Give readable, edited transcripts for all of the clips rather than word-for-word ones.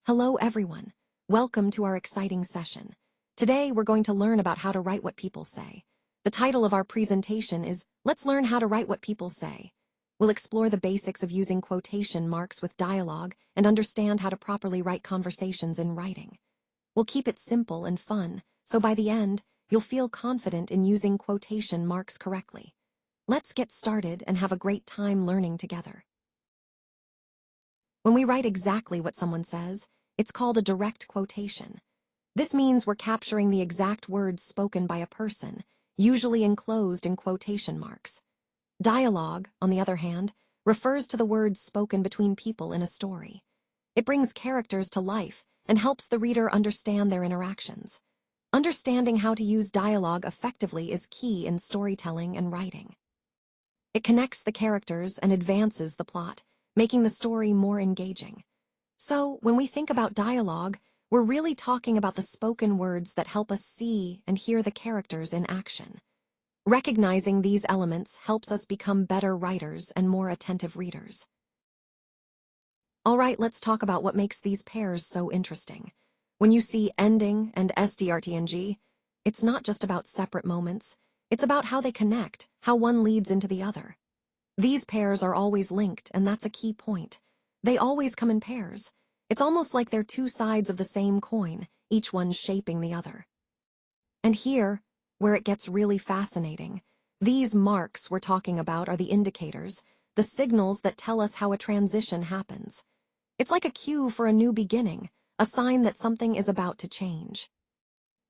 Hello everyone. Welcome to our exciting session. Today we're going to learn about how to write what people say. The title of our presentation is Let's Learn How to Write What People Say. We'll explore the basics of using quotation marks with dialogue and understand how to properly write conversations in writing. We'll keep it simple and fun, so by the end, you'll feel confident in using quotation marks correctly. Let's get started and have a great time learning together. When we write exactly what someone says, it's called a direct quotation. This means we're capturing the exact words spoken by a person, usually enclosed in quotation marks. Dialogue, on the other hand, refers to the words spoken between people in a story. It brings characters to life and helps the reader understand their interactions. Understanding how to use dialogue effectively is key in storytelling and writing. It connects the characters and advances the plot, making the story more engaging. So, when we think about dialogue, we're really talking about the spoken words that help us see and hear the characters in action. Recognizing these elements helps us become better writers and more attentive readers. All right, let's talk about what makes these pairs so interesting. When you see ending and SDRTNG, it's not just about separate moments, it's about how they connect, how one leads into the other. These pairs are always linked, and that's a key point. They always come in pairs. It's almost like they're two sides of the same coin, each one shaping the other. And here, where it gets really fascinating, these marks we're talking about are the indicators, the signals that tell us how a transition happens. It's like a cue for a new beginning, a sign that something is about to change.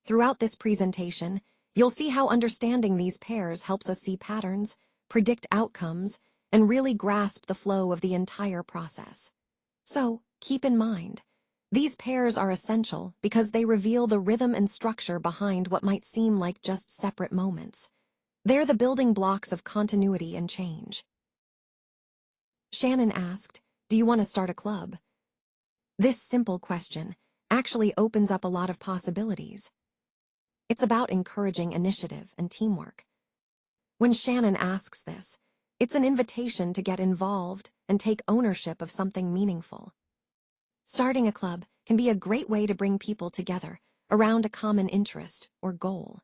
Throughout this presentation, you'll see how understanding these pairs helps us see patterns, predict outcomes, and really grasp the flow of the entire process. So, keep in mind, these pairs are essential because they reveal the rhythm and structure behind what might seem like just separate moments. They're the building blocks of continuity and change. Shannon asked, "Do you want to start a club?" This simple question actually opens up a lot of possibilities. It's about encouraging initiative and teamwork. When Shannon asks this, it's an invitation to get involved and take ownership of something meaningful. Starting a club can be a great way to bring people together around a common interest or goal.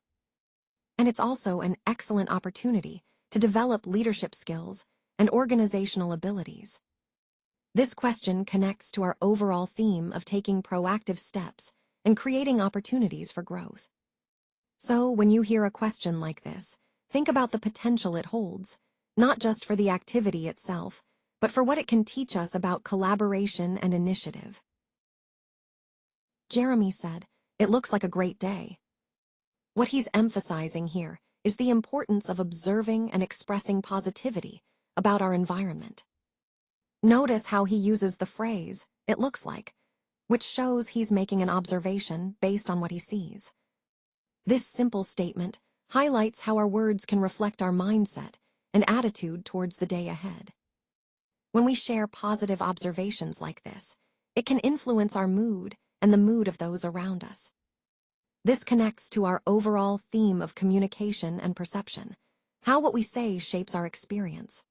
And it's also an excellent opportunity to develop leadership skills and organizational abilities. This question connects to our overall theme of taking proactive steps and creating opportunities for growth. So, when you hear a question like this, think about the potential it holds, not just for the activity itself, but for what it can teach us about collaboration and initiative. Jeremy said, "It looks like a great day." What he's emphasizing here is the importance of observing and expressing positivity about our environment. Notice how he uses the phrase, "it looks like," which shows he's making an observation based on what he sees. This simple statement highlights how our words can reflect our mindset and attitude towards the day ahead. When we share positive observations like this, it can influence our mood and the mood of those around us. This connects to our overall theme of communication and perception, how what we say shapes our experience.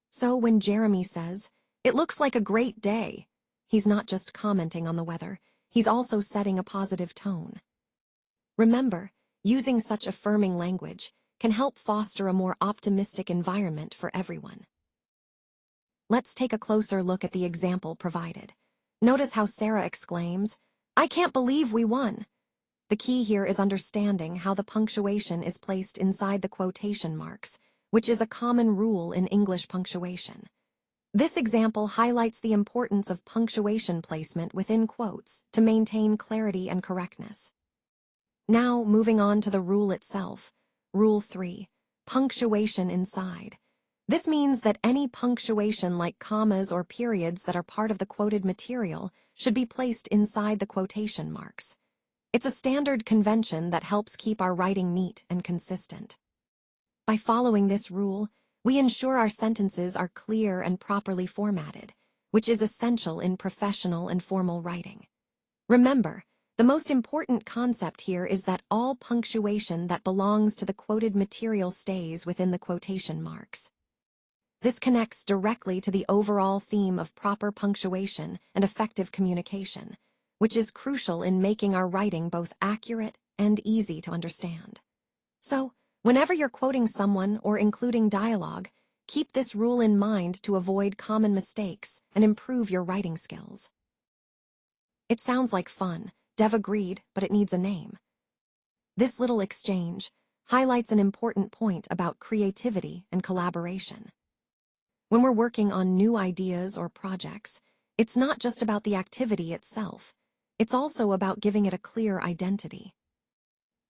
So when Jeremy says, "It looks like a great day," he's not just commenting on the weather, he's also setting a positive tone. Remember, using such affirming language can help foster a more optimistic environment for everyone. Let's take a closer look at the example provided. Notice how Sarah exclaims, "I can't believe we won." The key here is understanding how the punctuation is placed inside the quotation marks, which is a common rule in English punctuation. This example highlights the importance of punctuation placement within quotes to maintain clarity and correctness. Now, moving on to the rule itself. Rule 3, punctuation inside. This means that any punctuation like commas or periods that are part of the quoted material should be placed inside the quotation marks. It's a standard convention that helps keep our writing neat and consistent. By following this rule, we ensure our sentences are clear and properly formatted, which is essential in professional and formal writing. Remember, the most important concept here is that all punctuation that belongs to the quoted material stays within the quotation marks. This connects directly to the overall theme of proper punctuation and effective communication, which is crucial in making our writing both accurate and easy to understand. So, whenever you're quoting someone or including dialogue, keep this rule in mind to avoid common mistakes and improve your writing skills. It sounds like fun. Dev agreed, but it needs a name. This little exchange highlights an important point about creativity and collaboration. When we're working on new ideas or projects, it's not just about the activity itself. It's also about giving it a clear identity.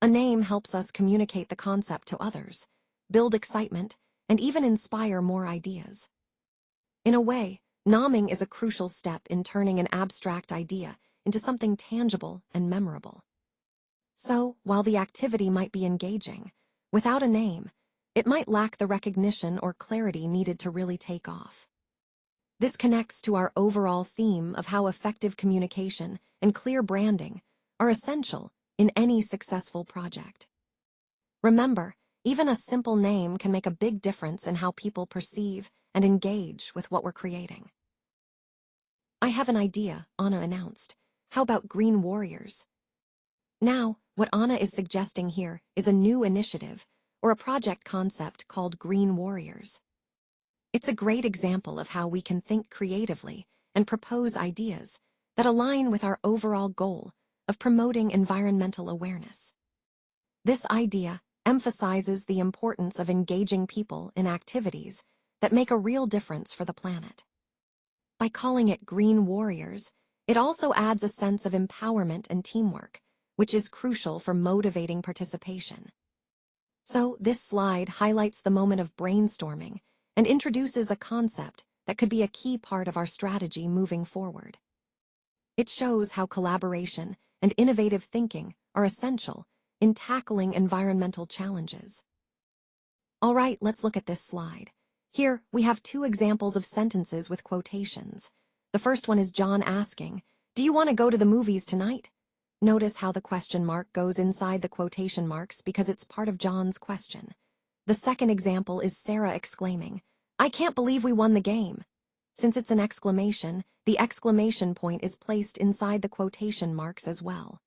A name helps us communicate the concept to others, build excitement, and even inspire more ideas. In a way, naming is a crucial step in turning an abstract idea into something tangible and memorable. So, while the activity might be engaging, without a name, it might lack the recognition or clarity needed to really take off. This connects to our overall theme of how effective communication and clear branding are essential in any successful project. Remember, even a simple name can make a big difference in how people perceive and engage with what we're creating. I have an idea, Anna announced. How about Green Warriors? Now, what Anna is suggesting here is a new initiative or a project concept called Green Warriors. It's a great example of how we can think creatively and propose ideas that align with our overall goal of promoting environmental awareness. This idea emphasizes the importance of engaging people in activities that make a real difference for the planet. By calling it Green Warriors, it also adds a sense of empowerment and teamwork, which is crucial for motivating participation. So, this slide highlights the moment of brainstorming and introduces a concept that could be a key part of our strategy moving forward. It shows how collaboration and innovative thinking are essential in tackling environmental challenges. All right, let's look at this slide. Here, we have two examples of sentences with quotations. The first one is John asking, "Do you want to go to the movies tonight?" Notice how the question mark goes inside the quotation marks because it's part of John's question. The second example is Sarah exclaiming, "I can't believe we won the game." Since it's an exclamation, the exclamation point is placed inside the quotation marks as well.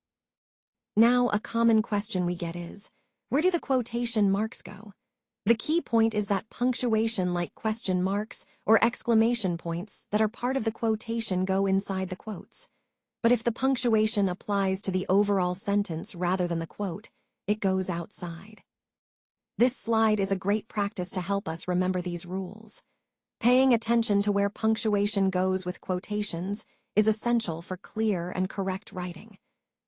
Now, a common question we get is, where do the quotation marks go? The key point is that punctuation like question marks or exclamation points that are part of the quotation go inside the quotes. But if the punctuation applies to the overall sentence rather than the quote, it goes outside. This slide is a great practice to help us remember these rules. Paying attention to where punctuation goes with quotations is essential for clear and correct writing.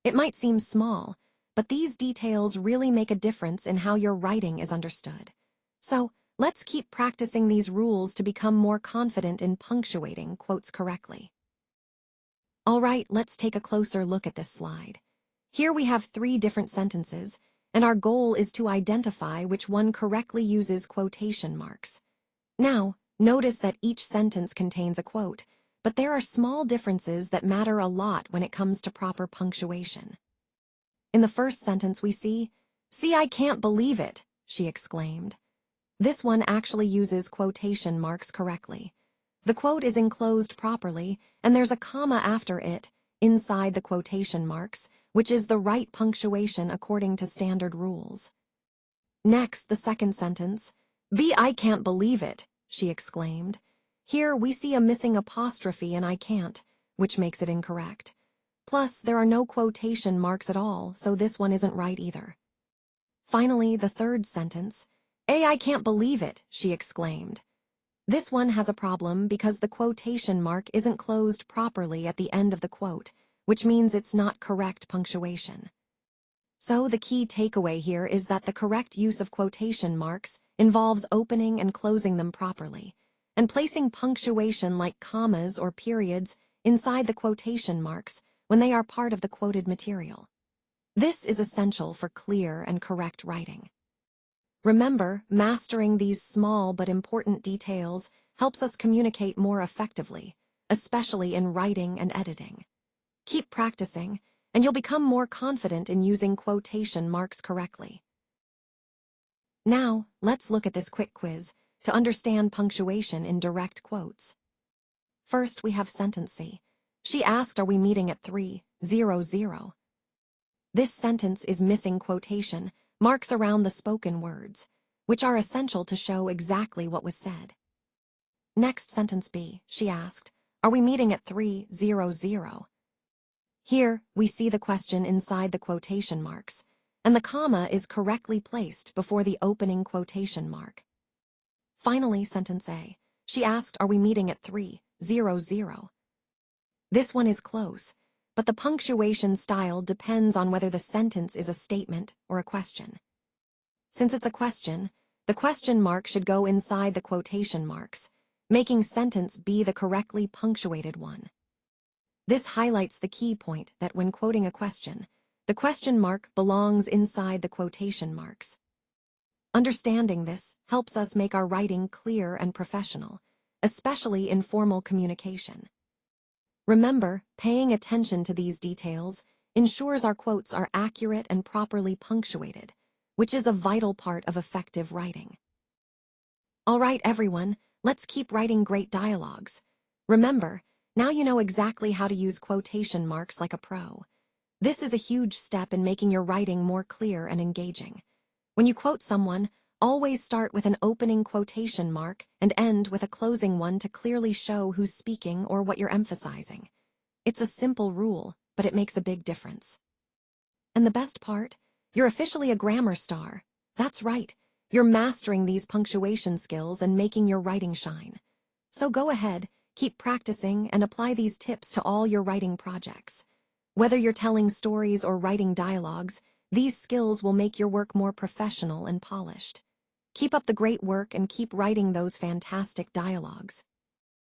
It might seem small, but these details really make a difference in how your writing is understood. So, let's keep practicing these rules to become more confident in punctuating quotes correctly. All right, let's take a closer look at this slide. Here we have 3 different sentences, and our goal is to identify which one correctly uses quotation marks. Now, notice that each sentence contains a quote, but there are small differences that matter a lot when it comes to proper punctuation. In the first sentence we see, "See, I can't believe it," she exclaimed. This one actually uses quotation marks correctly. The quote is enclosed properly, and there's a comma after it, inside the quotation marks, which is the right punctuation according to standard rules. Next, the second sentence, I can't believe it," she exclaimed. Here we see a missing apostrophe in I can't, which makes it incorrect. Plus, there are no quotation marks at all, so this one isn't right either. Finally, the third sentence, I can't believe it," she exclaimed. This one has a problem because the quotation mark isn't closed properly at the end of the quote, which means it's not correct punctuation. So the key takeaway here is that the correct use of quotation marks involves opening and closing them properly, and placing punctuation like commas or periods inside the quotation marks when they are part of the quoted material. This is essential for clear and correct writing. Remember, mastering these small but important details helps us communicate more effectively, especially in writing and editing. Keep practicing, and you'll become more confident in using quotation marks correctly. Now, let's look at this quick quiz to understand punctuation in direct quotes. First, we have sentence C. She asked, "Are we meeting at 3?" 3:00. This sentence is missing quotation marks around the spoken words, which are essential to show exactly what was said. Next sentence B, she asked, "Are we meeting at 3:00?" Here, we see the question inside the quotation marks, and the comma is correctly placed before the opening quotation mark. Finally, sentence A, she asked, "Are we meeting at 3:00?" This one is close, but the punctuation style depends on whether the sentence is a statement or a question. Since it's a question, the question mark should go inside the quotation marks, making sentence B the correctly punctuated one. This highlights the key point that when quoting a question, the question mark belongs inside the quotation marks. Understanding this helps us make our writing clear and professional, especially in formal communication. Remember, paying attention to these details ensures our quotes are accurate and properly punctuated, which is a vital part of effective writing. All right, everyone, let's keep writing great dialogues. Remember, now you know exactly how to use quotation marks like a pro. This is a huge step in making your writing more clear and engaging. When you quote someone, always start with an opening quotation mark and end with a closing one to clearly show who's speaking or what you're emphasizing. It's a simple rule, but it makes a big difference. And the best part? You're officially a grammar star. That's right, you're mastering these punctuation skills and making your writing shine. So go ahead, keep practicing and apply these tips to all your writing projects. Whether you're telling stories or writing dialogues, these skills will make your work more professional and polished. Keep up the great work and keep writing those fantastic dialogues.